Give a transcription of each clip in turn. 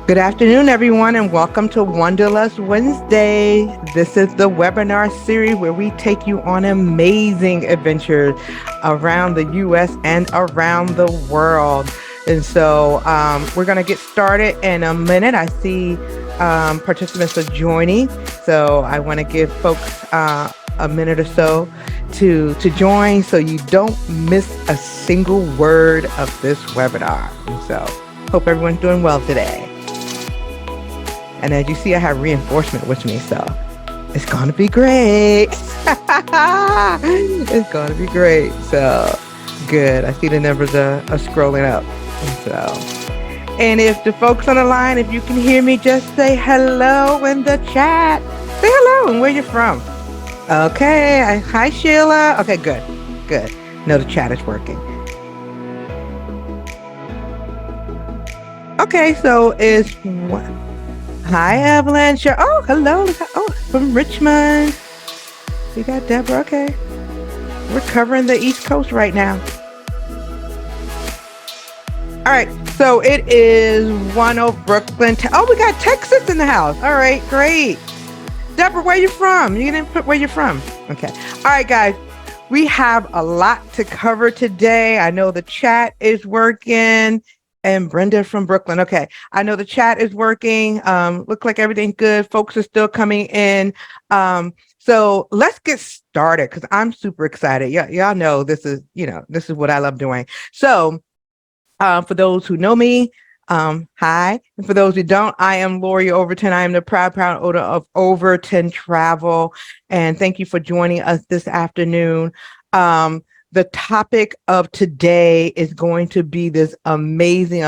Good afternoon, everyone, and welcome to Wanderlust Wednesday. This is the webinar series where we take you on amazing adventures around the U.S. and around the world. And so we're going to get started in a minute. I see participants are joining, so I want to give folks a minute or so to join so you don't miss a single word of this webinar. And so hope everyone's doing well today. And as you see, I have reinforcement with me, so it's going to be great. It's going to be great. So good. I see the numbers are scrolling up. And if the folks on the line, if you can hear me, just say hello in the chat. Say hello and where you're from. Okay. Hi, Sheila. Okay, good. Good. No, the chat is working. Okay, so is what? Hi, Evelyn. Sure. Oh, hello. Oh, from Richmond. We got Deborah. Okay. We're covering the East Coast right now. All right. So it is 10 Brooklyn. Oh, we got Texas in the house. All right. Great. Deborah, where you from? You didn't put where you're from. Okay. All right, guys. We have a lot to cover today. I know the chat is working. And Brenda from Brooklyn. Okay. I know the chat is working. Look like everything's good. Folks are still coming in. So let's get started because I'm super excited. Y'all know this is what I love doing. So for those who know me, hi. And for those who don't, I am Lori Overton. I am the proud owner of Overton Travel. And thank you for joining us this afternoon. The topic of today is going to be this amazing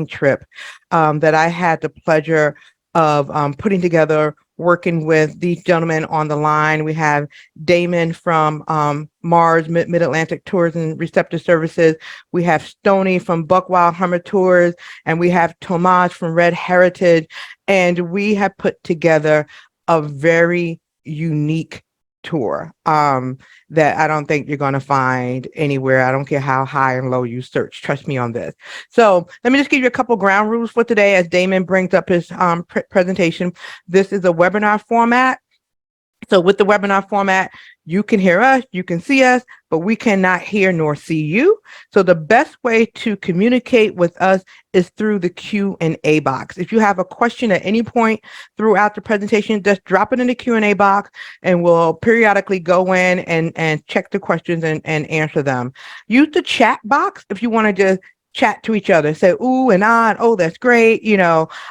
trip that I had the pleasure of putting together, working with these gentlemen on the line. We have Damon from Mars Mid-Atlantic Tours and Receptive Services. We have Stoney from Buckwild Hummer Tours, and we have Tomas from Red Heritage. And we have put together a very unique tour that I don't think you're going to find anywhere. I don't care how high and low you search. Trust me on this. So let me just give you a couple ground rules for today as Damon brings up his presentation. This is a webinar format. So with the webinar format, you can hear us, you can see us, but we cannot hear nor see you. So the best way to communicate with us is through the Q&A box. If you have a question at any point throughout the presentation, just drop it in the Q&A box and we'll periodically go in and check the questions and answer them. Use the chat box if you want to just chat to each other, say ooh and ah, and oh, that's great. Use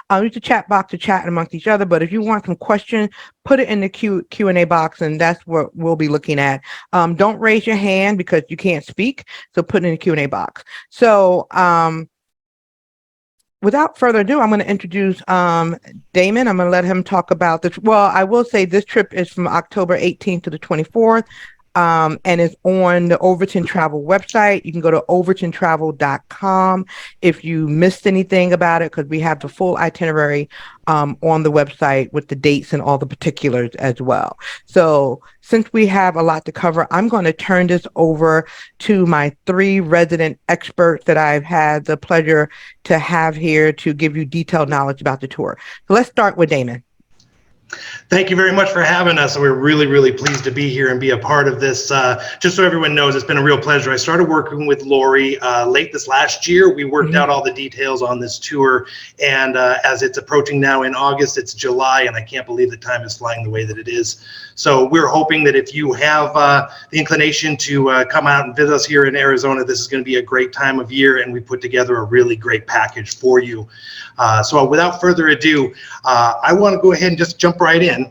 the chat box to chat amongst each other. But if you want some questions, put it in the Q&A box, and that's what we'll be looking at. Don't raise your hand because you can't speak. So put it in the Q&A box. So without further ado, I'm going to introduce Damon. I'm going to let him talk about this. Well, I will say this trip is from October 18th to the 24th. And it's on the Overton Travel website. You can go to overtontravel.com if you missed anything about it, because we have the full itinerary on the website with the dates and all the particulars as well. So since we have a lot to cover, I'm going to turn this over to my 3 resident experts that I've had the pleasure to have here to give you detailed knowledge about the tour. So let's start with Damon. Thank you very much for having us. We're really, really pleased to be here and be a part of this. Just so everyone knows, it's been a real pleasure. I started working with Lori late this last year. We worked out all the details on this tour, and as it's approaching now in August, it's July, and I can't believe the time is flying the way that it is. So we're hoping that if you have the inclination to come out and visit us here in Arizona, this is going to be a great time of year, and we put together a really great package for you. So without further ado, I want to go ahead and just jump right in.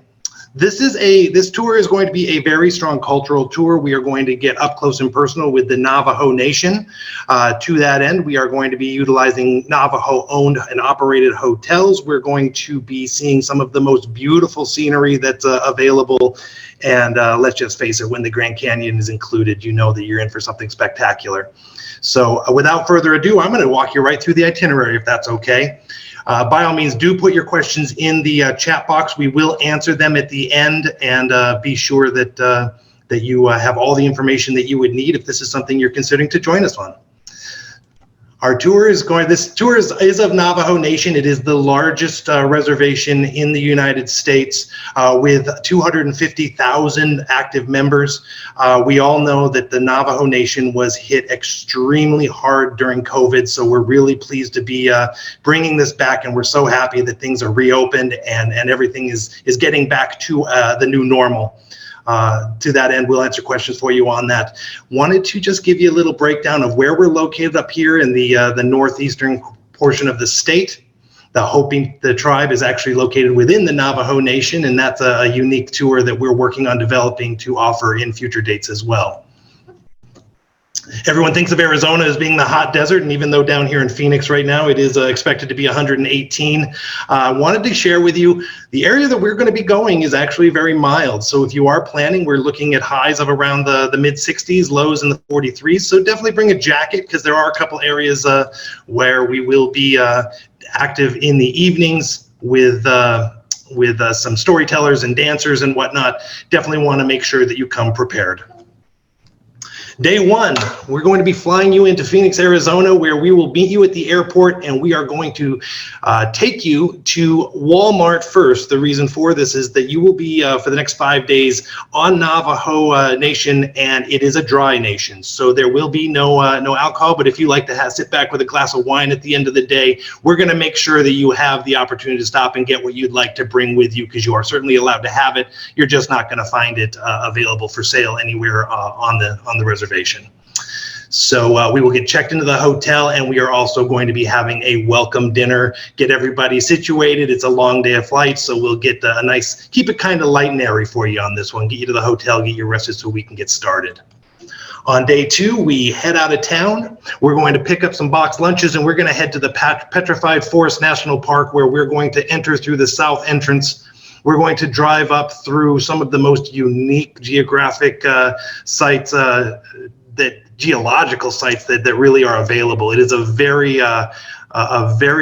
This tour is going to be a very strong cultural tour. We are going to get up close and personal with the Navajo Nation. To that end, we are going to be utilizing Navajo-owned and operated hotels. We're going to be seeing some of the most beautiful scenery that's available. And let's just face it, when the Grand Canyon is included, you know that you're in for something spectacular. So without further ado, I'm going to walk you right through the itinerary, if that's okay. By all means, do put your questions in the chat box. We will answer them at the end, and be sure that that you have all the information that you would need if this is something you're considering to join us on. Our tour is going, this tour is of Navajo Nation. It is the largest reservation in the United States with 250,000 active members. We all know that the Navajo Nation was hit extremely hard during COVID, so we're really pleased to be bringing this back, and we're so happy that things are reopened and everything is getting back to the new normal. To that end, we'll answer questions for you on that. Wanted to just give you a little breakdown of where we're located up here in the northeastern portion of the state. The tribe is actually located within the Navajo Nation, and that's a unique tour that we're working on developing to offer in future dates as well. Everyone thinks of Arizona as being the hot desert, and even though down here in Phoenix right now it is expected to be 118, I wanted to share with you the area that we're going to be going is actually very mild. So if you are planning, we're looking at highs of around the mid 60s, lows in the 43s. So definitely bring a jacket, because there are a couple areas where we will be active in the evenings with some storytellers and dancers and whatnot. Definitely want to make sure that you come prepared. Day one, we're going to be flying you into Phoenix, Arizona, where we will meet you at the airport, and we are going to take you to Walmart first. The reason for this is that you will be, for the next 5 days, on Navajo Nation, and it is a dry nation. So there will be no alcohol, but if you like to sit back with a glass of wine at the end of the day, we're going to make sure that you have the opportunity to stop and get what you'd like to bring with you, because you are certainly allowed to have it. You're just not going to find it available for sale anywhere on the reservation. So we will get checked into the hotel, and we are also going to be having a welcome dinner, get everybody situated. It's a long day of flight, so we'll get a nice, keep it kind of light and airy for you on this one, get you to the hotel, get you rested so we can get started. On day two, we head out of town. We're going to pick up some boxed lunches, and we're going to head to the Petrified Forest National Park, where we're going to enter through the south entrance. We're going to drive up through some of the most unique geographic sites, geological sites that really are available. It is a very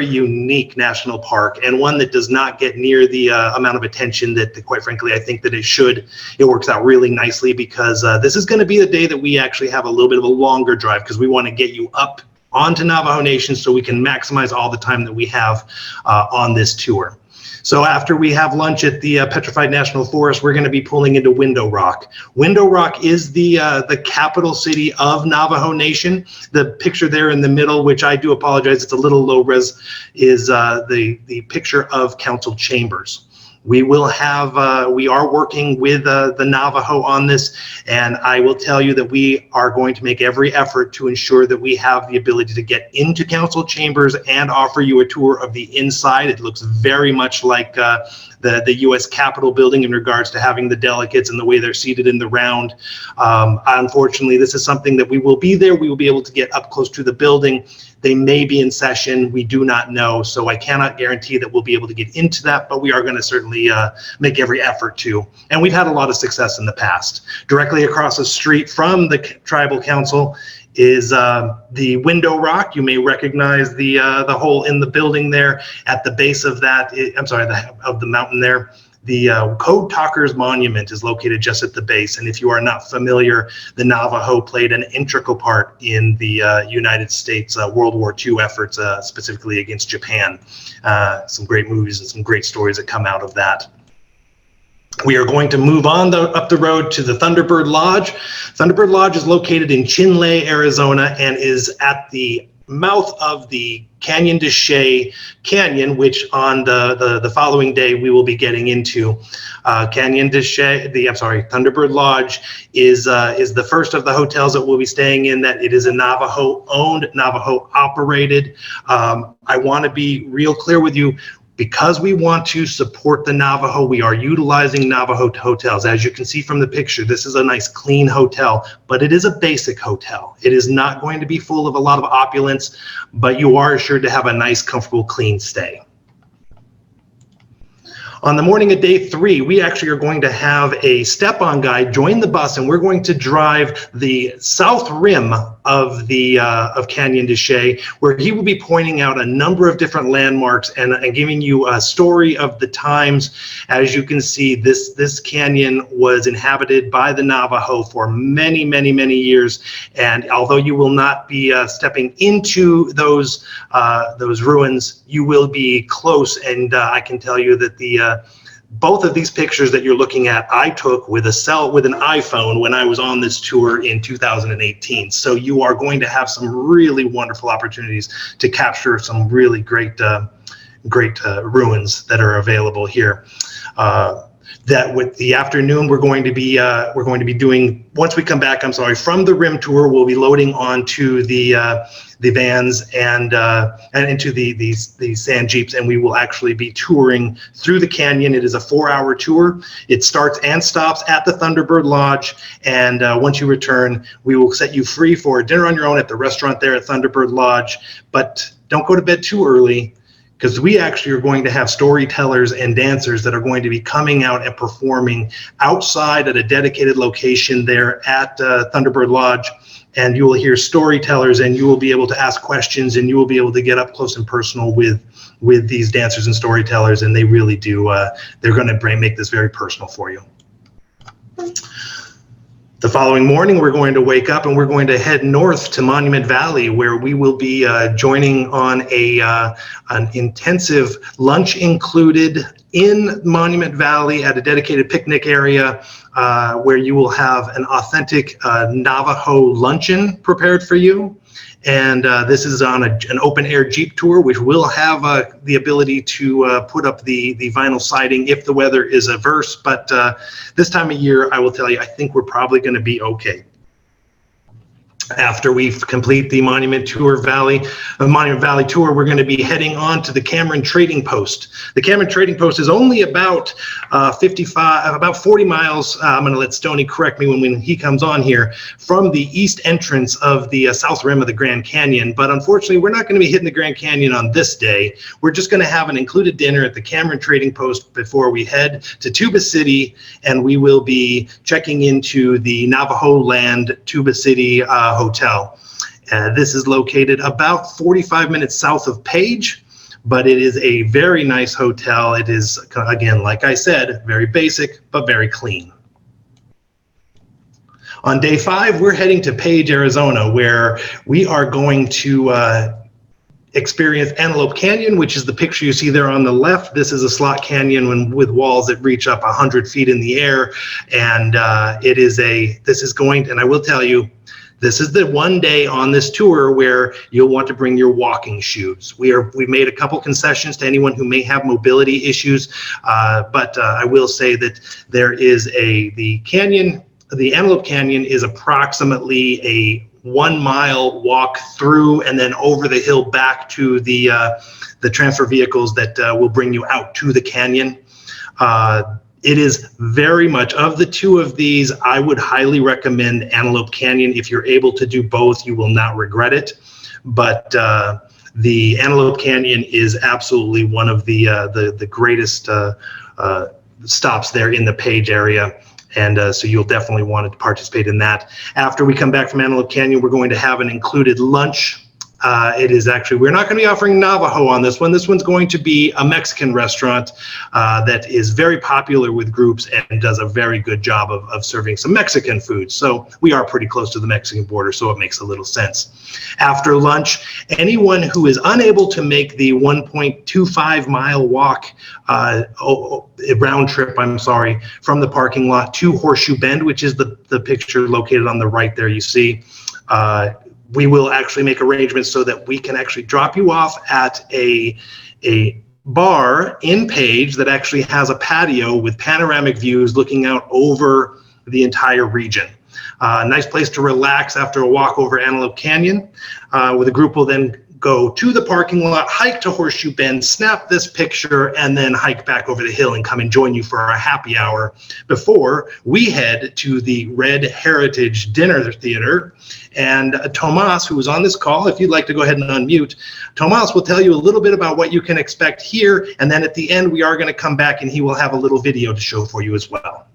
unique national park, and one that does not get near the amount of attention that, quite frankly, I think that it should. It works out really nicely, because this is going to be the day that we actually have a little bit of a longer drive, because we want to get you up onto Navajo Nation so we can maximize all the time that we have on this tour. So after we have lunch at the Petrified National Forest, we're going to be pulling into Window Rock. Window Rock is the capital city of Navajo Nation. The picture there in the middle, which I do apologize, it's a little low res, is the picture of council chambers. We will have, we are working with the Navajo on this, and I will tell you that we are going to make every effort to ensure that we have the ability to get into council chambers and offer you a tour of the inside. It looks very much like the U.S. Capitol building in regards to having the delegates and the way they're seated in the round. Unfortunately, this is something that we will be there. We will be able to get up close to the building. They may be in session. We do not know. So I cannot guarantee that we'll be able to get into that, but we are going to certainly make every effort to. And we've had a lot of success in the past. Directly across the street from the tribal council is the Window Rock. You may recognize the hole in the building there at the base of that. Of the mountain there. The Code Talkers Monument is located just at the base, and if you are not familiar, the Navajo played an integral part in the United States World War II efforts, specifically against Japan. Some great movies and some great stories that come out of that. We are going to move on up the road to the Thunderbird Lodge. Thunderbird Lodge is located in Chinle, Arizona, and is at the mouth of the Canyon de Chelly Canyon, which on the following day we will be getting into. Thunderbird Lodge is the first of the hotels that we'll be staying in. That it is a Navajo owned, Navajo operated. I want to be real clear with you. Because we want to support the Navajo, we are utilizing Navajo hotels. As you can see from the picture, this is a nice clean hotel, but it is a basic hotel. It is not going to be full of a lot of opulence, but you are assured to have a nice, comfortable, clean stay. On the morning of day 3, we actually are going to have a step-on guide join the bus, and we're going to drive the south rim of the of Canyon de Chelly, where he will be pointing out a number of different landmarks and giving you a story of the times. As you can see, this canyon was inhabited by the Navajo for many, many, many years, and although you will not be stepping into those ruins, you will be close, and I can tell you that both of these pictures that you're looking at, I took with an iPhone when I was on this tour in 2018. So you are going to have some really wonderful opportunities to capture some really great ruins that are available here. That with the afternoon, we're going to be doing, once we come back, from the rim tour, we'll be loading onto the vans and into the sand jeeps, and we will actually be touring through the canyon. It is a 4-hour tour. It starts and stops at the Thunderbird Lodge, and once you return, we will set you free for dinner on your own at the restaurant there at Thunderbird Lodge. But don't go to bed too early, because we actually are going to have storytellers and dancers that are going to be coming out and performing outside at a dedicated location there at Thunderbird Lodge. And you will hear storytellers, and you will be able to ask questions, and you will be able to get up close and personal with these dancers and storytellers. And they really do, they're going to make this very personal for you. The following morning, we're going to wake up and we're going to head north to Monument Valley, where we will be joining on an intensive lunch included in Monument Valley at a dedicated picnic area where you will have an authentic Navajo luncheon prepared for you. And this is on an open air Jeep tour, which will have the ability to put up the vinyl siding if the weather is adverse. But this time of year, I will tell you, I think we're probably going to be okay. After we complete the Monument Valley tour, we're going to be heading on to the Cameron Trading Post. The Cameron Trading Post is only about 40 miles. I'm going to let Stoney correct me when he comes on here, from the east entrance of the south rim of the Grand Canyon. But unfortunately, we're not going to be hitting the Grand Canyon on this day. We're just going to have an included dinner at the Cameron Trading Post before we head to Tuba City, and we will be checking into the Navajo Land Tuba City Hotel. This is located about 45 minutes south of Page, but it is a very nice hotel. It is, again, like I said, very basic, but very clean. On day 5, we're heading to Page, Arizona, where we are going to experience Antelope Canyon, which is the picture you see there on the left. This is a slot canyon with walls that reach up 100 feet in the air, and and I will tell you, this is the one day on this tour where you'll want to bring your walking shoes. We made a couple concessions to anyone who may have mobility issues, but I will say that there is the Antelope Canyon is approximately a 1-mile walk through and then over the hill back to the transfer vehicles that will bring you out to the canyon. It is very much, of the two of these, I would highly recommend Antelope Canyon. If you're able to do both, you will not regret it. But the Antelope Canyon is absolutely one of the greatest stops there in the Page area. And so you'll definitely want to participate in that. After we come back from Antelope Canyon, we're going to have an included lunch. It is actually, we're not going to be offering Navajo on this one. This one's going to be a Mexican restaurant that is very popular with groups and does a very good job of serving some Mexican food. So we are pretty close to the Mexican border, so it makes a little sense. After lunch, anyone who is unable to make the 1.25 mile walk, round trip, from the parking lot to Horseshoe Bend, which is the picture located on the right there you see, we will actually make arrangements so that we can actually drop you off at a bar in Page that actually has a patio with panoramic views looking out over the entire region. Nice place to relax after a walk over Antelope Canyon. With a group will then go to the parking lot, hike to Horseshoe Bend, snap this picture, and then hike back over the hill and come and join you for our happy hour before we head to the Red Heritage Dinner Theater. And Tomas, who was on this call, if you'd like to go ahead and unmute, Tomas will tell you a little bit about what you can expect here. And then at the end, we are going to come back and he will have a little video to show for you as well.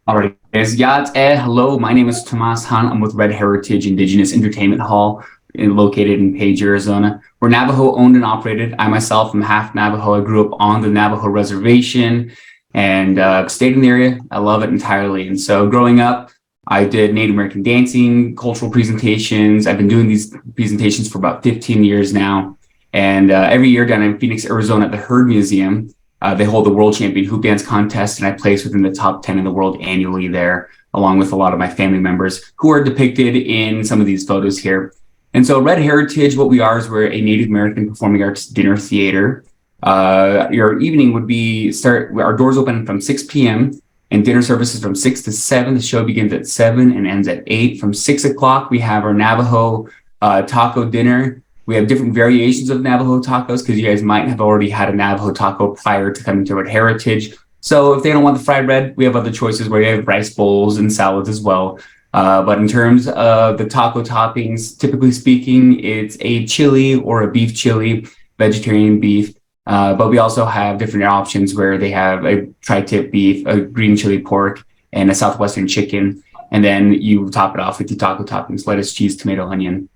All right, guys. Hello, my name is Tomas Han. I'm with Red Heritage Indigenous Entertainment Hall, located in Page, Arizona. We're Navajo owned and operated. I myself am half Navajo. I grew up on the Navajo reservation and stayed in the area. I love it entirely. And so growing up, I did Native American dancing, cultural presentations. I've been doing these presentations for about 15 years now. And every year down in Phoenix, Arizona at the Heard Museum, they hold the World Champion Hoop Dance Contest, and I place within the top 10 in the world annually there, along with a lot of my family members who are depicted in some of these photos here. And so Red Heritage, what we are is we're a Native American performing arts dinner theater. Your evening would be our doors open from 6 p.m. and dinner services from 6 to 7. The show begins at 7 and ends at 8. From 6 o'clock, we have our Navajo taco dinner. We have different variations of Navajo tacos because you guys might have already had a Navajo taco prior to coming to Red Heritage. So if they don't want the fried bread, we have other choices where we have rice bowls and salads as well. But in terms of the taco toppings, typically speaking, it's a chili or a beef chili, vegetarian beef. But we also have different options where they have a tri-tip beef, a green chili pork, and a southwestern chicken. And then you top it off with your taco toppings, lettuce, cheese, tomato, onion.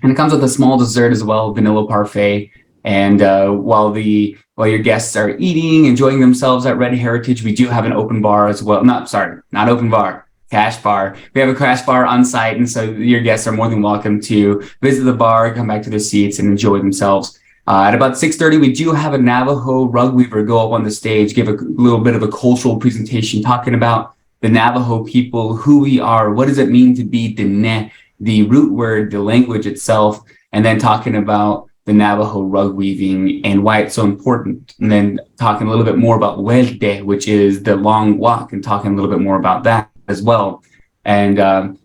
And it comes with a small dessert as well, vanilla parfait. And while your guests are eating, enjoying themselves at Red Heritage, we do have an open bar as well. Not open bar, cash bar. We have a cash bar on site. And so your guests are more than welcome to visit the bar, come back to their seats and enjoy themselves. At about 6:30, we do have a Navajo rug weaver go up on the stage, give a little bit of a cultural presentation talking about the Navajo people, who we are, what does it mean to be Dene, the root word, the language itself, and then talking about the Navajo rug weaving and why it's so important. And then talking a little bit more about Huelte, which is the long walk, and talking a little bit more about that as well. And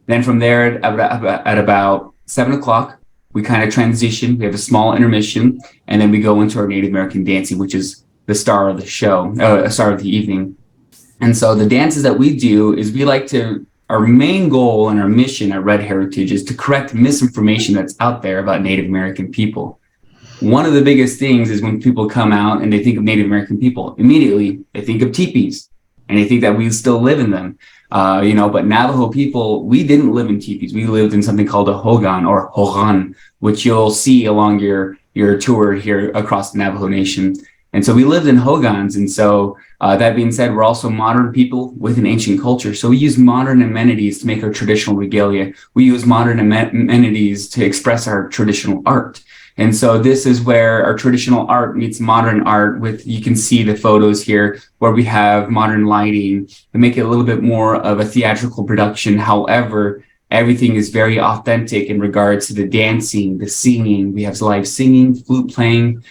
then from there, at about 7 o'clock, we kind of transition. We have a small intermission, and then we go into our Native American dancing, which is the star of the show, star of the evening. And so the dances that we do is our main goal and our mission at Red Heritage is to correct misinformation that's out there about Native American people. One of the biggest things is when people come out and they think of Native American people, immediately they think of teepees and they think that we still live in them. But Navajo people, we didn't live in teepees. We lived in something called a hogan or hogan, which you'll see along your tour here across the Navajo Nation. And so we lived in hogans. And so that being said, we're also modern people with an ancient culture. So we use modern amenities to make our traditional regalia. We use modern amenities to express our traditional art. And so this is where our traditional art meets modern art you can see the photos here where we have modern lighting to make it a little bit more of a theatrical production. However, everything is very authentic in regards to the dancing, the singing. We have live singing, flute playing,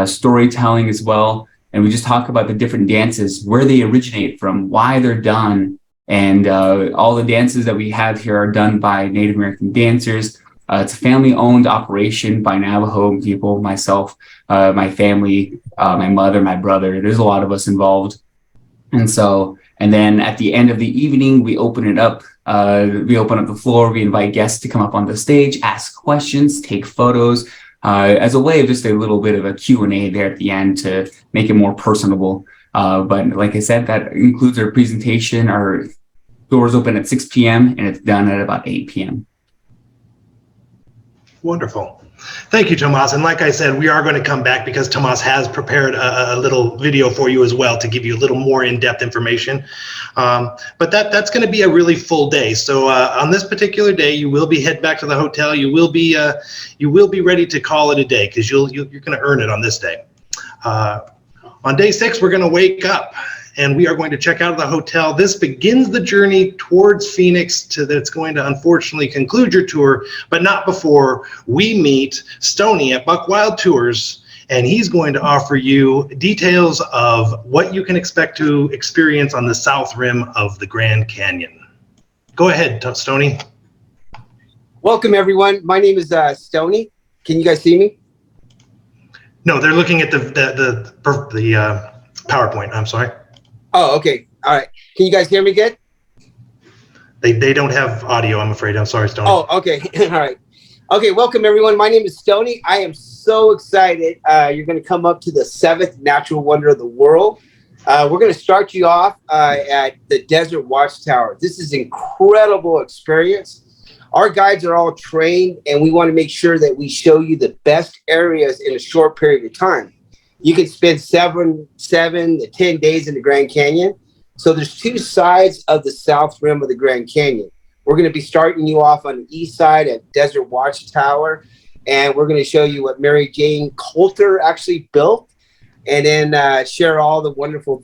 storytelling as well. And we just talk about the different dances, where they originate from, why they're done. And all the dances that we have here are done by Native American dancers. It's a family-owned operation by Navajo people, myself, my family, my mother, my brother. There's a lot of us involved. And then at the end of the evening, we open it up. We open up the floor. We invite guests to come up on the stage, ask questions, take photos, as a way of just a little bit of a Q&A there at the end to make it more personable. But like I said, that includes our presentation. Our doors open at 6 p.m. and it's done at about 8 p.m. Wonderful. Thank you, Tomas. And like I said, we are going to come back because Tomas has prepared a little video for you as well to give you a little more in-depth information. But that's going to be a really full day. So on this particular day, you will be heading back to the hotel. You will be ready to call it a day because you're going to earn it on this day. On day 6, we're going to wake up and we are going to check out of the hotel. This begins the journey towards Phoenix that's going to unfortunately conclude your tour, but not before we meet Stoney at Buck Wild Tours, and he's going to offer you details of what you can expect to experience on the south rim of the Grand Canyon. Go ahead, Stoney. Welcome, everyone. My name is Stoney. Can you guys see me? No, they're looking at the PowerPoint. I'm sorry. Oh, okay. All right. Can you guys hear me good? They don't have audio, I'm afraid. I'm sorry, Stoney. Oh, okay. All right. Okay, welcome everyone. My name is Stoney. I am so excited. You're going to come up to the 7th natural wonder of the world. We're going to start you off at the Desert Watchtower. This is an incredible experience. Our guides are all trained, and we want to make sure that we show you the best areas in a short period of time. You can spend 7 to 10 days in the Grand Canyon. So there's 2 sides of the south rim of the Grand Canyon. We're going to be starting you off on the east side at Desert Watchtower, and we're going to show you what Mary Jane Coulter actually built, and then share all the wonderful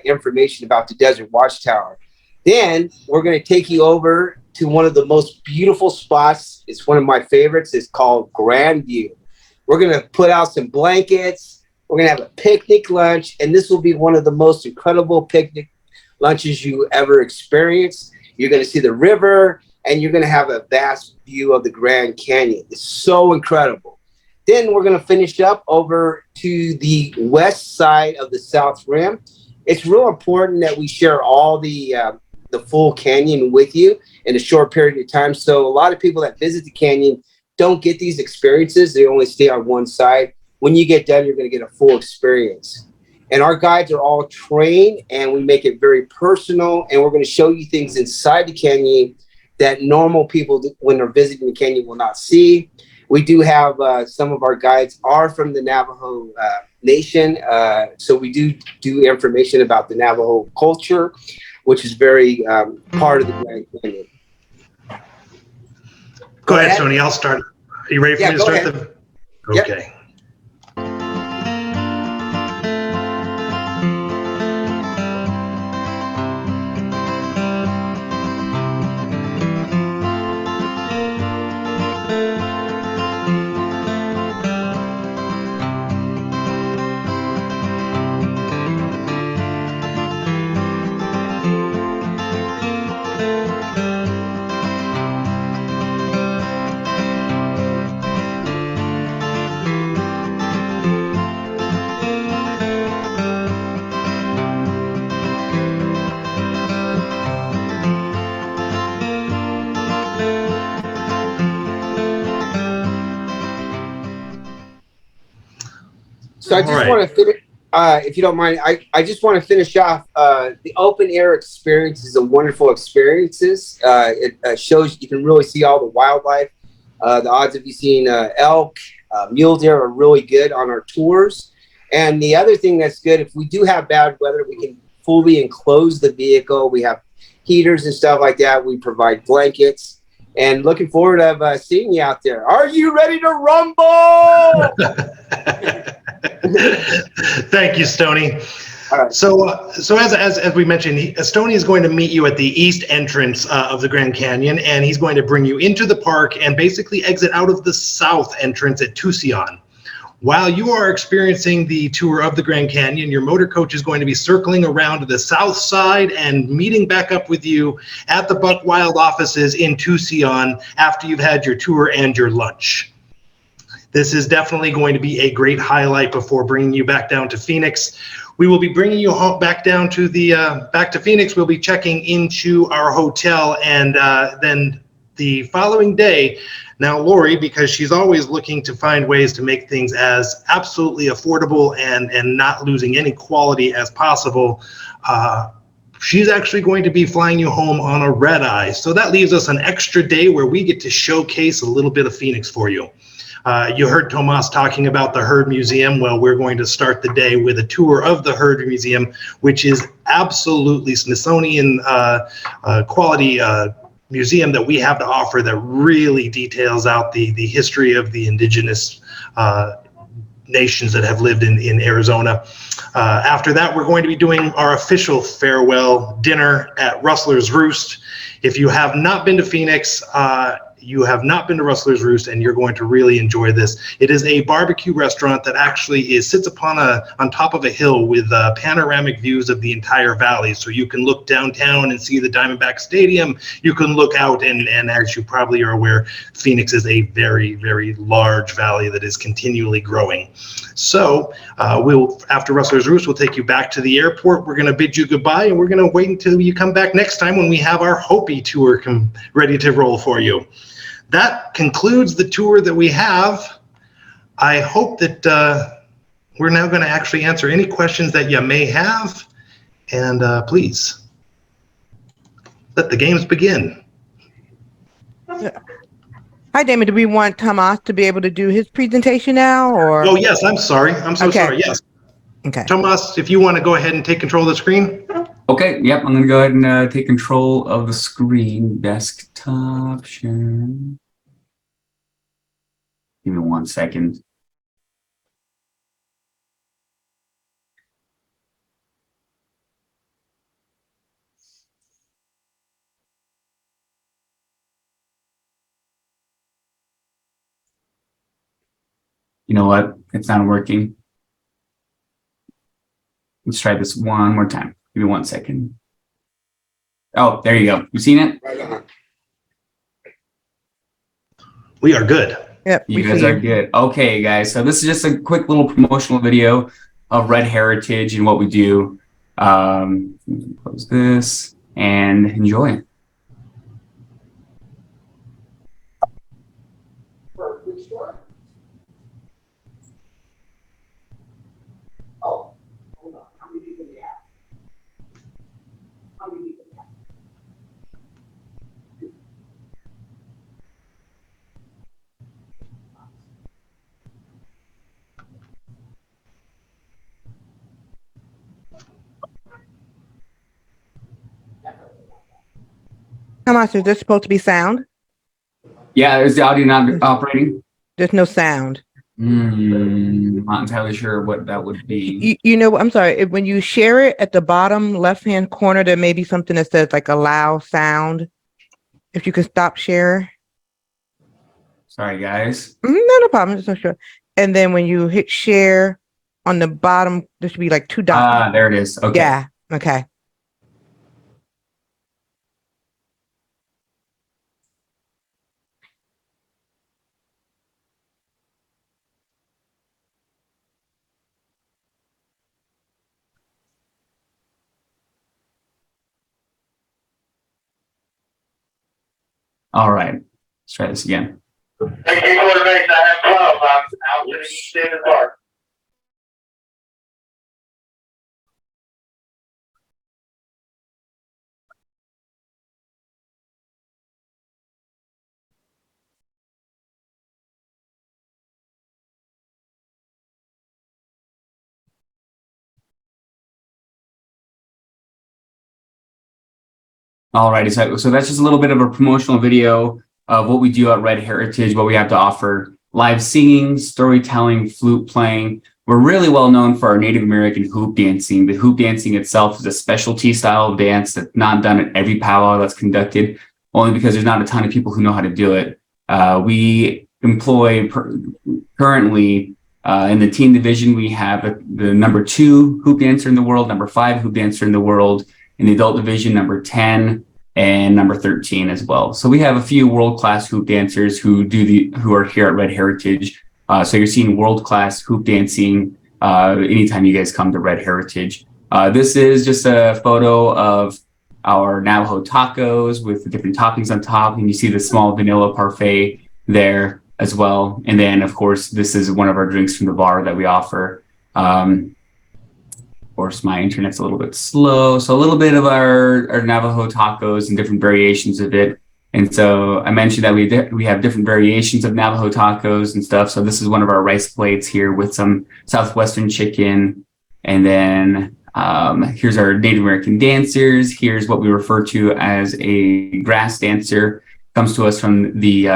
information about the Desert Watchtower. Then we're going to take you over to one of the most beautiful spots. It's one of my favorites. It's called Grand View. We're going to put out some blankets. We're going to have a picnic lunch, and this will be one of the most incredible picnic lunches you ever experienced. You're going to see the river, and you're going to have a vast view of the Grand Canyon. It's so incredible. Then we're going to finish up over to the west side of the South Rim. It's real important that we share all the full canyon with you in a short period of time. So a lot of people that visit the canyon don't get these experiences. They only stay on one side. When you get done, you're going to get a full experience. And our guides are all trained, and we make it very personal. And we're going to show you things inside the canyon that normal people, when they're visiting the canyon, will not see. We do have some of our guides are from the Navajo Nation. So we do information about the Navajo culture, which is very part of the Grand Canyon. Go ahead, Tony. I'll start. Are you ready for me to start? Ahead. Okay. Yep. So I just want to finish, if you don't mind, I just want to finish off. The open air experience is a wonderful experiences. It shows you can really see all the wildlife. The odds of you seeing elk, mule deer are really good on our tours. And the other thing that's good, if we do have bad weather, we can fully enclose the vehicle. We have heaters and stuff like that. We provide blankets. And looking forward to seeing you out there. Are you ready to rumble? Thank you, Stoney. All right. So as we mentioned, Stoney is going to meet you at the east entrance of the Grand Canyon, and he's going to bring you into the park and basically exit out of the south entrance at Tucson. While you are experiencing the tour of the Grand Canyon, your motor coach is going to be circling around to the south side and meeting back up with you at the Buck Wild offices in Tucson after you've had your tour and your lunch. This is definitely going to be a great highlight before bringing you back down to Phoenix. We will be bringing you back down to back to Phoenix. We'll be checking into our hotel, and then the following day. Now, Lori, because she's always looking to find ways to make things as absolutely affordable and not losing any quality as possible, she's actually going to be flying you home on a red eye. So that leaves us an extra day where we get to showcase a little bit of Phoenix for you. You heard Tomas talking about the Heard Museum. Well, we're going to start the day with a tour of the Heard Museum, which is absolutely Smithsonian quality museum that we have to offer that really details out the history of the indigenous nations that have lived in Arizona. After that, we're going to be doing our official farewell dinner at Rustler's Roost. If you have not been to Phoenix, you have not been to Rustler's Roost, and you're going to really enjoy this. It is a barbecue restaurant that actually sits on top of a hill with panoramic views of the entire valley. So you can look downtown and see the Diamondback Stadium. You can look out, and as you probably are aware, Phoenix is a very, very large valley that is continually growing. So after Rustler's Roost, we'll take you back to the airport. We're going to bid you goodbye, and we're going to wait until you come back next time when we have our Hopi tour ready to roll for you. That concludes the tour that we have. I hope that we're now going to actually answer any questions that you may have, and please let the games begin. Hi, Damon. Do we want Tomas to be able to do his presentation now, or? Oh, yes. I'm sorry. I'm so sorry. Yes. Okay. Tomas, if you want to go ahead and take control of the screen. Okay. Yep. I'm going to go ahead and take control of the screen. Desktop share. Give me 1 second. You know what? It's not working. Let's try this one more time. Give me 1 second. Oh, there you go. You seen it? Right on. We are good. Yep. You guys are good. Okay, guys. So this is just a quick little promotional video of Red Heritage and what we do. Close this and enjoy. Tomas, is this supposed to be sound? Yeah, is the audio not operating? There's no sound. Not entirely sure what that would be. You know, I'm sorry. When you share it at the bottom left-hand corner, there may be something that says like allow sound. If you can stop share. Sorry, guys. No problem. Just not sure. And then when you hit share on the bottom, there should be like 2 dots. Ah, there it is. Okay. Yeah. Okay. All right. Let's try this again. Alrighty, so that's just a little bit of a promotional video of what we do at Red Heritage, what we have to offer. Live singing, storytelling, flute playing. We're really well known for our Native American hoop dancing. The hoop dancing itself is a specialty style of dance that's not done at every powwow that's conducted, only because there's not a ton of people who know how to do it. We employ currently in the teen division, we have the number 2 hoop dancer in the world, number 5 hoop dancer in the world. In the adult division, number 10 and number 13 as well. So we have a few world-class hoop dancers who are here at Red Heritage. So you're seeing world-class hoop dancing anytime you guys come to Red Heritage. This is just a photo of our Navajo tacos with the different toppings on top, and you see the small vanilla parfait there as well. And then, of course, this is one of our drinks from the bar that we offer. Of course, my internet's a little bit slow. So a little bit of our Navajo tacos and different variations of it. And so I mentioned that we have different variations of Navajo tacos and stuff. So this is one of our rice plates here with some Southwestern chicken. And then here's our Native American dancers. Here's what we refer to as a grass dancer. Comes to us from the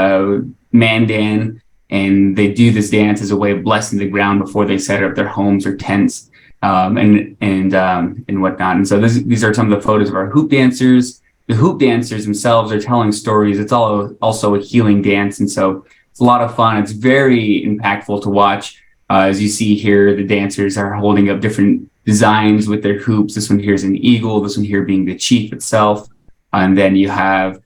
Mandan. And they do this dance as a way of blessing the ground before they set up their homes or tents. And whatnot. And so these are some of the photos of our hoop dancers. the hoop dancers themselves are telling stories. It's also a healing dance. And so it's a lot of fun. It's very impactful to watch. As you see here, the dancers are holding up different designs with their hoops. This one here is an eagle, this one here being the chief itself. And then you have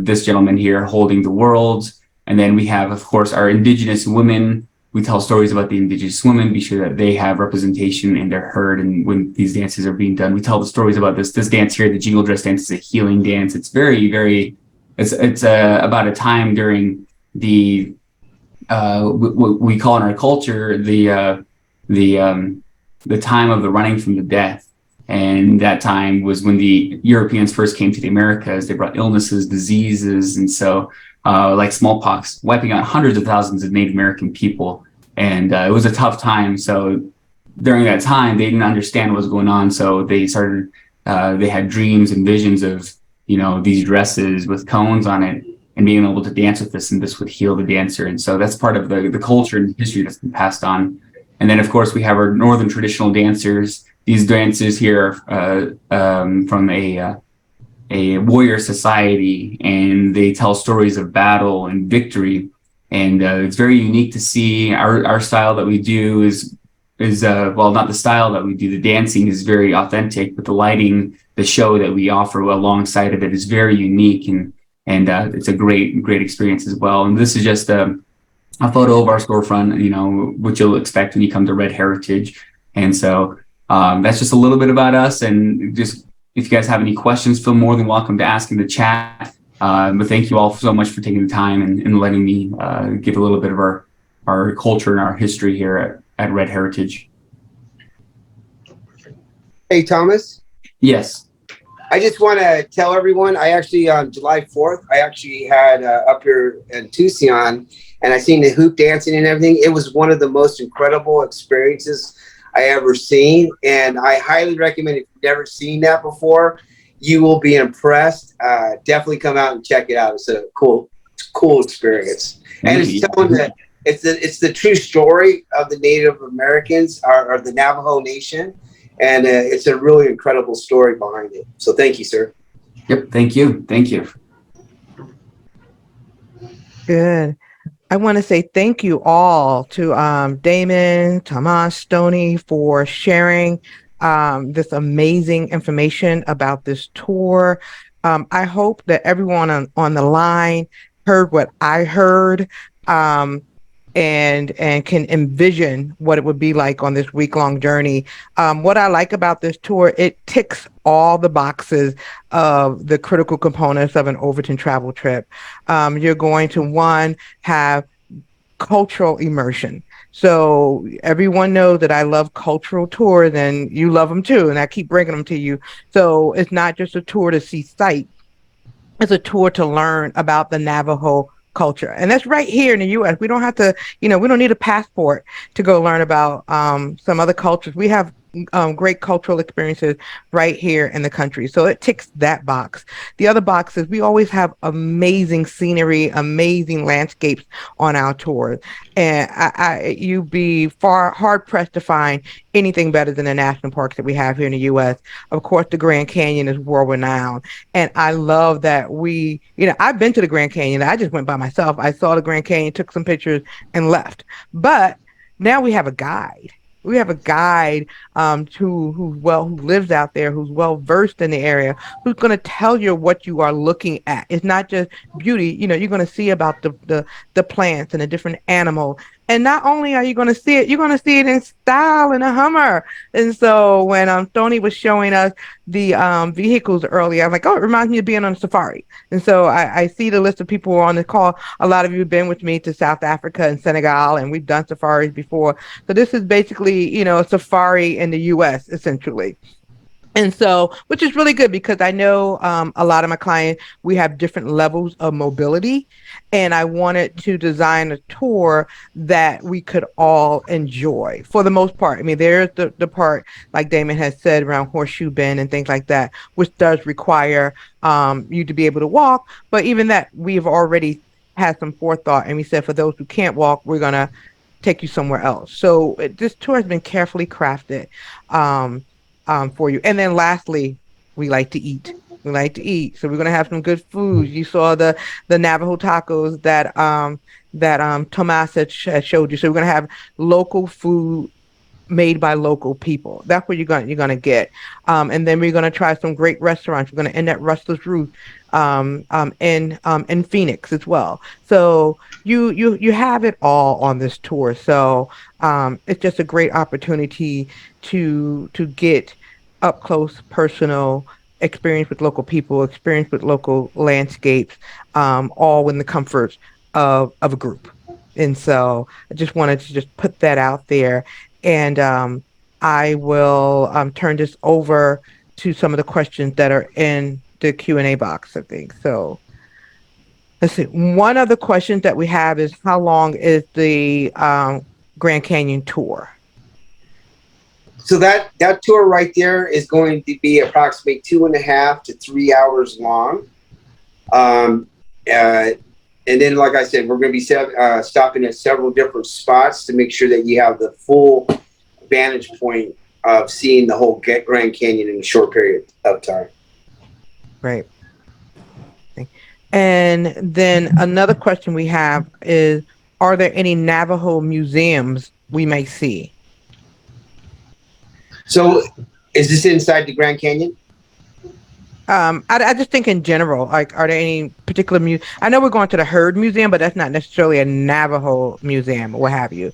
this gentleman here holding the world. And then we have, of course, our indigenous women. We tell stories about the indigenous women, be sure that they have representation and they're heard. And when these dances are being done, we tell the stories about this dance here. The jingle dress dance is a healing dance. It's very, very, it's about a time during the, what we call in our culture, the time of the running from the death. And that time was when the Europeans first came to the Americas. They brought illnesses, diseases, and so like smallpox, wiping out hundreds of thousands of Native American people. And it was a tough time. So during that time, they didn't understand what was going on. So they started, they had dreams and visions of, these dresses with cones on it and being able to dance with this, and this would heal the dancer. And so that's part of the culture and history that's been passed on. And then, of course, we have our Northern traditional dancers. These dancers here are from a warrior society, and they tell stories of battle and victory. And it's very unique to see. Our style that we do is well, not the style that we do. The dancing is very authentic, but the lighting, the show that we offer alongside of it is very unique, and it's a great experience as well. And this is just a photo of our storefront, what you'll expect when you come to Red Heritage. And so that's just a little bit about us. And just if you guys have any questions, feel more than welcome to ask in the chat. But thank you all so much for taking the time and letting me give a little bit of our culture and our history here at Red Heritage. Hey, Thomas. Yes. I just want to tell everyone, I actually, on July 4th, I actually had up here in Tucson, and I seen the hoop dancing and everything. It was one of the most incredible experiences I ever seen, and I highly recommend, if you've never seen that before, you will be impressed. Definitely come out and check it out. It's a cool experience. And it's telling that it's the true story of the Native Americans or the Navajo Nation. And it's a really incredible story behind it. So thank you, sir. Yep. Thank you. Thank you. Good. I want to say thank you all to Damon, Tomas, Stoney for sharing this amazing information about this tour. I hope that everyone on the line heard what I heard. And can envision what it would be like on this week-long journey. What I like about this tour, it ticks all the boxes of the critical components of an Overton travel trip. You're going to, have cultural immersion. So everyone knows that I love cultural tours, and you love them too, and I keep bringing them to you. So it's not just a tour to see sights. It's a tour to learn about the Navajo culture. And that's right here in the U.S. We don't have to, we don't need a passport to go learn about some other cultures. We have great cultural experiences right here in the country. So it ticks that box. The other box is we always have amazing scenery, amazing landscapes on our tours. And you'd be hard pressed to find anything better than the national parks that we have here in the U.S. Of course, the Grand Canyon is world renowned. And I love that I've been to the Grand Canyon. I just went by myself. I saw the Grand Canyon, took some pictures and left. But now we have a guide. We have a guide who lives out there, who's well versed in the area, who's going to tell you what you are looking at. It's not just beauty. You're going to see about the plants and the different animals. And not only are you going to see it, you're going to see it in style in a Hummer. And so when Tony was showing us the vehicles earlier, I'm like, oh, it reminds me of being on a safari. And so I see the list of people who are on the call. A lot of you have been with me to South Africa and Senegal, and we've done safaris before. So this is basically, a safari in the U.S., essentially. And so, which is really good because I know a lot of my clients, we have different levels of mobility, and I wanted to design a tour that we could all enjoy for the most part. I mean, there's the part, like Damon has said, around Horseshoe Bend and things like that, which does require you to be able to walk. But even that, we've already had some forethought, and we said for those who can't walk, we're going to take you somewhere else. So this tour has been carefully crafted. For you. And then lastly, we like to eat. We like to eat, so we're gonna have some good food. You saw the Navajo tacos that Tomas had showed you. So we're gonna have local food made by local people. That's what you're gonna get. And then we're gonna try some great restaurants. We're gonna end at Rustler's Roost in Phoenix as well. So you have it all on this tour. So it's just a great opportunity to get up close, personal experience with local people, experience with local landscapes, all in the comfort of a group. And so I just wanted to just put that out there. And I will turn this over to some of the questions that are in the Q&A box, I think. So let's see. One of the questions that we have is, how long is the Grand Canyon tour? So that tour right there is going to be approximately 2.5 to 3 hours long. And then, like I said, we're going to be stopping at several different spots to make sure that you have the full vantage point of seeing the whole Grand Canyon in a short period of time. Right. And then another question we have is, are there any Navajo museums we may see? So is this inside the Grand Canyon? I just think in general, like, are there any particular I know we're going to the Herd Museum, but that's not necessarily a Navajo museum or what have you.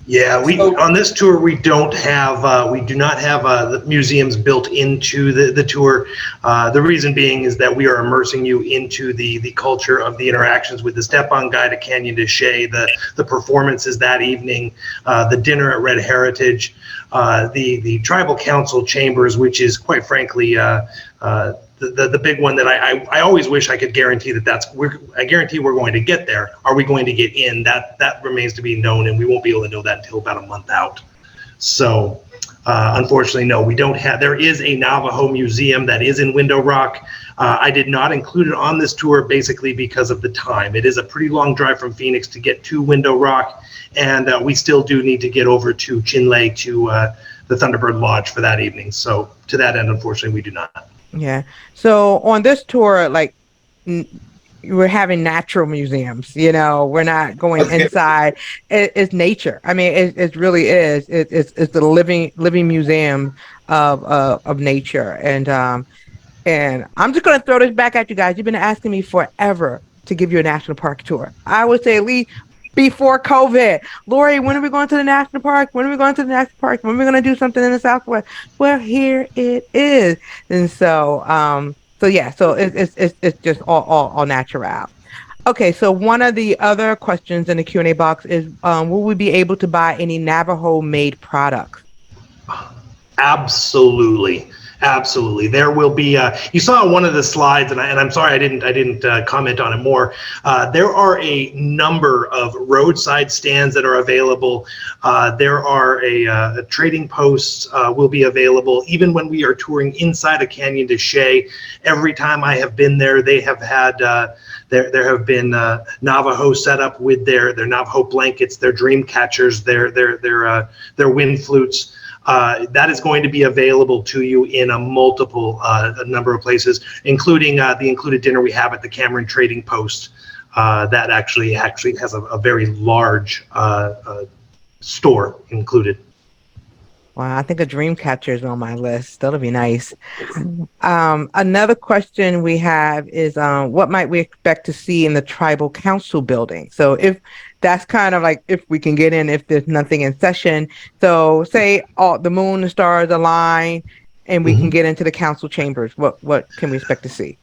Yeah, on this tour we do not have the museums built into the tour. The reason being is that we are immersing you into the culture of the interactions with the Steppe-on Guide at Canyon de Chelly, the performances that evening, the dinner at Red Heritage, the tribal council chambers, which is quite frankly the big one that I always wish I could guarantee I guarantee we're going to get there. Are we going to get in? That remains to be known, and we won't be able to know that until about a month out. So unfortunately, no, we don't have. There is a Navajo museum that is in Window Rock. I did not include it on this tour basically because of the time. It is a pretty long drive from Phoenix to get to Window Rock, and we still do need to get over to Chinle to the Thunderbird Lodge for that evening. So to that end, unfortunately, we do not. Yeah. So on this tour, like, we're having natural museums, we're not going inside. It's nature. I mean, it really is. It's the living museum of nature. And I'm just going to throw this back at you guys. You've been asking me forever to give you a national park tour. I would say at least before COVID. Lori, when are we going to the national park? When are we going to the national park? When are we going to do something in the Southwest? Well, here it is. And so, yeah, so it's just all natural. Okay, so one of the other questions in the Q&A box is, will we be able to buy any Navajo-made products? Absolutely. There will be. You saw one of the slides, and I'm sorry I didn't comment on it more. There are a number of roadside stands that are available. There are a trading posts will be available. Even when we are touring inside a Canyon de Chelly, every time I have been there, they have had. There have been Navajo set up with their Navajo blankets, their dream catchers, their wind flutes. That is going to be available to you in a number of places, including the included dinner we have at the Cameron Trading Post. That actually has a very large store included. Wow, I think a dream catcher is on my list. That'll be nice. Another question we have is, what might we expect to see in the tribal council building? So if that's kind of like, if we can get in, if there's nothing in session. So say all the moon and stars align and we can get into the council chambers. What can we expect to see?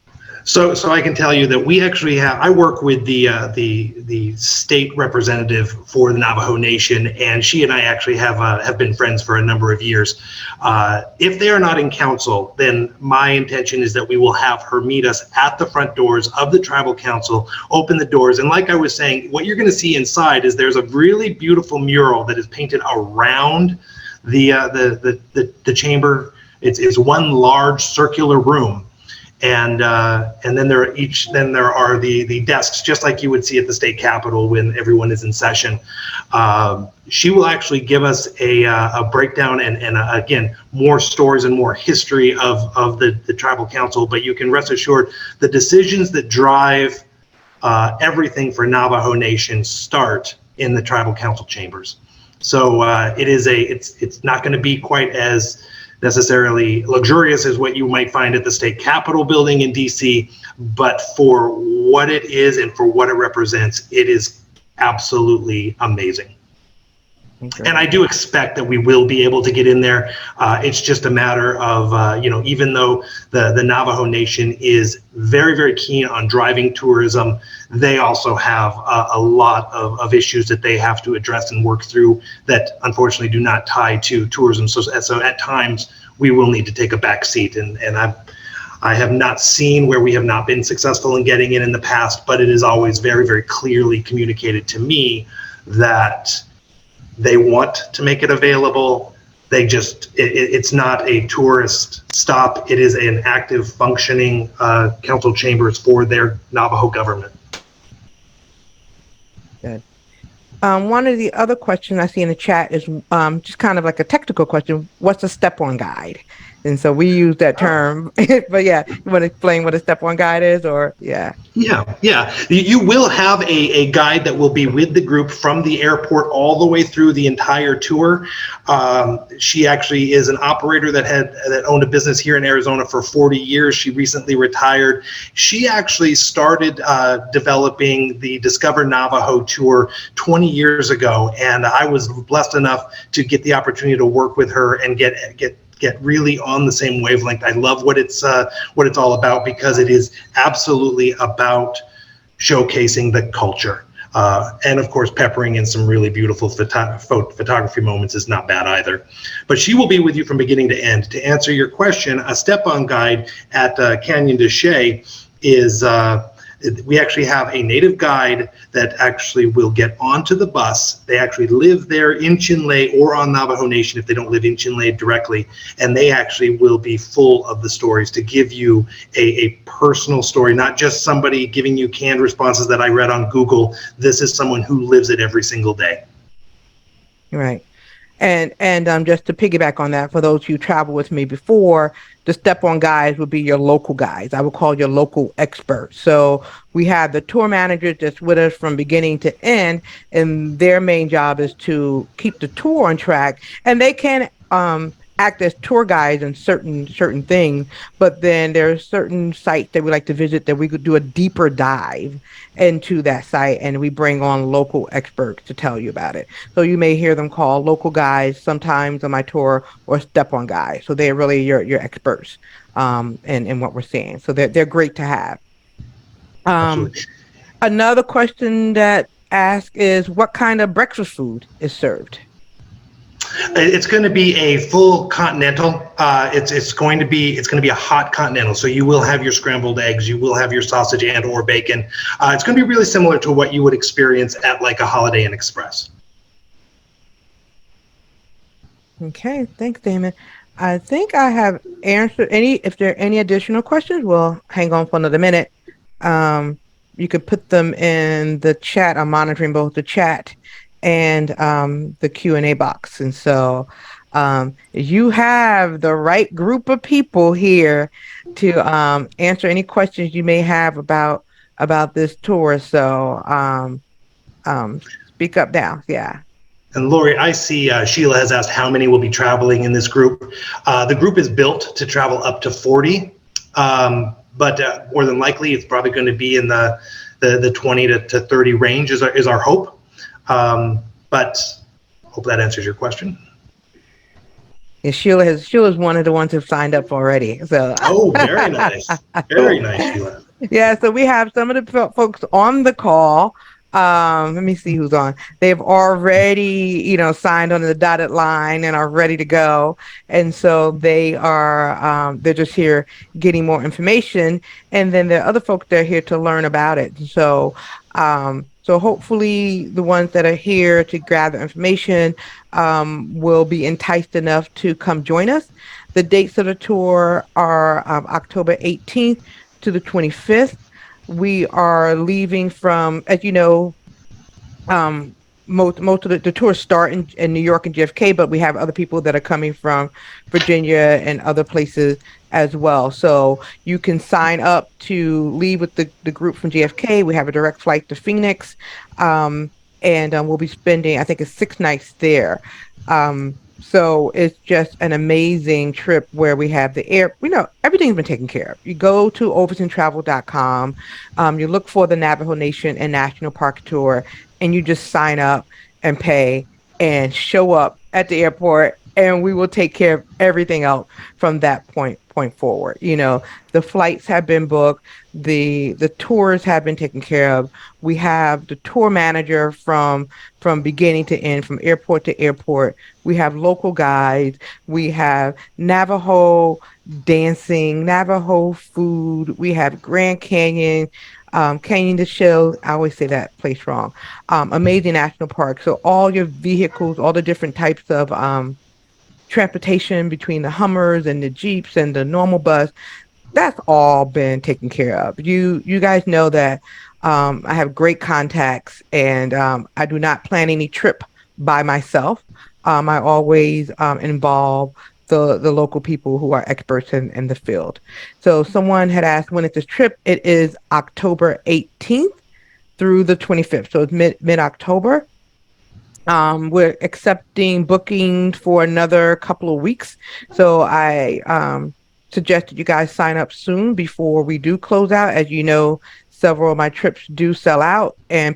So I can tell you that we actually I work with the state representative for the Navajo Nation, and she and I actually have been friends for a number of years. If they are not in council, then my intention is that we will have her meet us at the front doors of the tribal council, open the doors, and like I was saying, what you're going to see inside is there's a really beautiful mural that is painted around the chamber. It's one large circular room. and then there are the desks, just like you would see at the state capitol when everyone is in session. She will actually give us a breakdown and again, more stories and more history of the tribal council, but you can rest assured the decisions that drive everything for Navajo Nation start in the tribal council chambers. So it's not going to be quite as necessarily luxurious as what you might find at the state capitol building in DC, but for what it is and for what it represents, it is absolutely amazing. Okay. And I do expect that we will be able to get in there. It's just a matter of, even though the Navajo Nation is very, very keen on driving tourism, they also have a lot of issues that they have to address and work through that unfortunately do not tie to tourism. So at times we will need to take a back seat. And I have not seen where we have not been successful in getting in the past, but it is always very, very clearly communicated to me that they want to make it available. They just, it's not a tourist stop. It is an active functioning council chambers for their Navajo government. Good. One of the other questions I see in the chat is just kind of like a technical question. What's a step-on guide? And so we use that term, but yeah, you want to explain what a step-on guide is, or yeah? Yeah. You will have a guide that will be with the group from the airport all the way through the entire tour. She actually is an operator that owned a business here in Arizona for 40 years. She recently retired. She actually started developing the Discover Navajo tour 20 years ago, and I was blessed enough to get the opportunity to work with her and get really on the same wavelength. I love what it's all about, because it is absolutely about showcasing the culture. And of course, peppering in some really beautiful photography moments is not bad either. But she will be with you from beginning to end. To answer your question, a step-on guide at Canyon de Chelly is, we actually have a native guide that actually will get onto the bus. They actually live there in Chinle or on Navajo Nation if they don't live in Chinle directly, and they actually will be full of the stories to give you a personal story, not just somebody giving you canned responses that I read on Google. This is someone who lives it every single day. Right. And just to piggyback on that, for those who traveled with me before, the step-on guides would be your local guides. I would call your local experts. So we have the tour managers that's with us from beginning to end, and their main job is to keep the tour on track. And they can act as tour guides in certain things, but then there are certain sites that we like to visit that we could do a deeper dive into that site, and we bring on local experts to tell you about it. So you may hear them called local guides sometimes on my tour, or step-on guides. So they're really your experts in what we're seeing. So they're great to have. Another question that asked is, what kind of breakfast food is served? It's going to be a full continental. It's going to be a hot continental. So you will have your scrambled eggs, you will have your sausage and or bacon. It's going to be really similar to what you would experience at like a Holiday Inn Express. Okay, thanks, Damon. I think I have answered any. If there are any additional questions, we'll hang on for another minute. You could put them in the chat. I'm monitoring both the chat and the Q&A box. And so you have the right group of people here to answer any questions you may have about this tour. So speak up now. Yeah. And Lori, I see Sheila has asked how many will be traveling in this group. The group is built to travel up to 40, but more than likely it's probably going to be in the 20 to 30 range is our hope. But hope that answers your question. Yeah, Sheila's one of the ones who've signed up already. So very nice. Very nice, Sheila. Yeah, so we have some of the folks on the call. Let me see who's on. They've already, signed on the dotted line and are ready to go. And so they are, they're just here getting more information. And then there are other folks that are here to learn about it. So So hopefully the ones that are here to gather information will be enticed enough to come join us. The dates of the tour are October 18th to the 25th. We are leaving from, as you know, um most of the tours start in New York and JFK, but we have other people that are coming from Virginia and other places as well. So you can sign up to leave with the group from JFK. We have a direct flight to Phoenix. Um, and we'll be spending, I think it's 6 nights there. So it's just an amazing trip where we have the air, everything's been taken care of. You go to overtontravel.com, you look for the Navajo Nation and National Park Tour, and you just sign up and pay and show up at the airport, and we will take care of everything else from that point forward. The flights have been booked, the tours have been taken care of. We have the tour manager from beginning to end, from airport to airport. We have local guides. We have Navajo dancing, Navajo food. We have Grand Canyon, Canyon de Shell. I always say that place wrong. Amazing national park. So all your vehicles, all the different types of transportation between the Hummers and the Jeeps and the normal bus, that's all been taken care of. You guys know that I have great contacts, and I do not plan any trip by myself. I always involve the local people who are experts in the field. So someone had asked when it's this trip. It is October 18th through the 25th. So it's mid-October. We're accepting bookings for another couple of weeks. So I suggest that you guys sign up soon before we do close out. As you know, several of my trips do sell out, and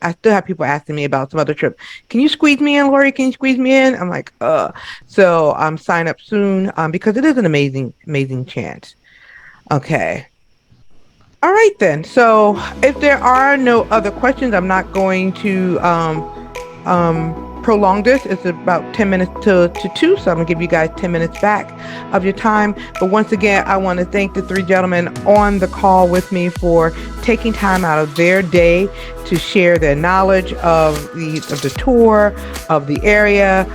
I still have people asking me about some other trip. Can you squeeze me in, Lori? Can you squeeze me in? I'm like, So sign up soon because it is an amazing, amazing chance. Okay. All right then. So if there are no other questions, I'm not going to prolong this. It's about 10 minutes to 2, so I'm gonna give you guys 10 minutes back of your time. But once again, I want to thank the 3 gentlemen on the call with me for taking time out of their day to share their knowledge of the tour, of the area,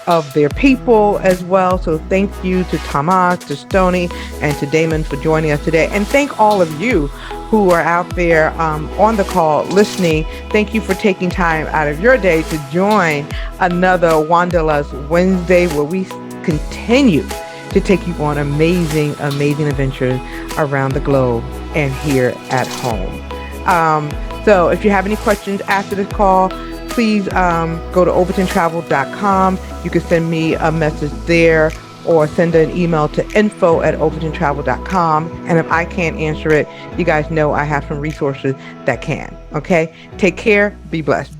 of their people as well. So thank you to Tomas, to Stony, and to Damon for joining us today. And thank all of you who are out there on the call listening. Thank you for taking time out of your day to join another Wanderlust Wednesday, where we continue to take you on amazing, amazing adventures around the globe and here at home. So if you have any questions after this call, please go to overtontravel.com. You can send me a message there or send an email to info@overtontravel.com. And if I can't answer it, you guys know I have some resources that can. Okay? Take care. Be blessed.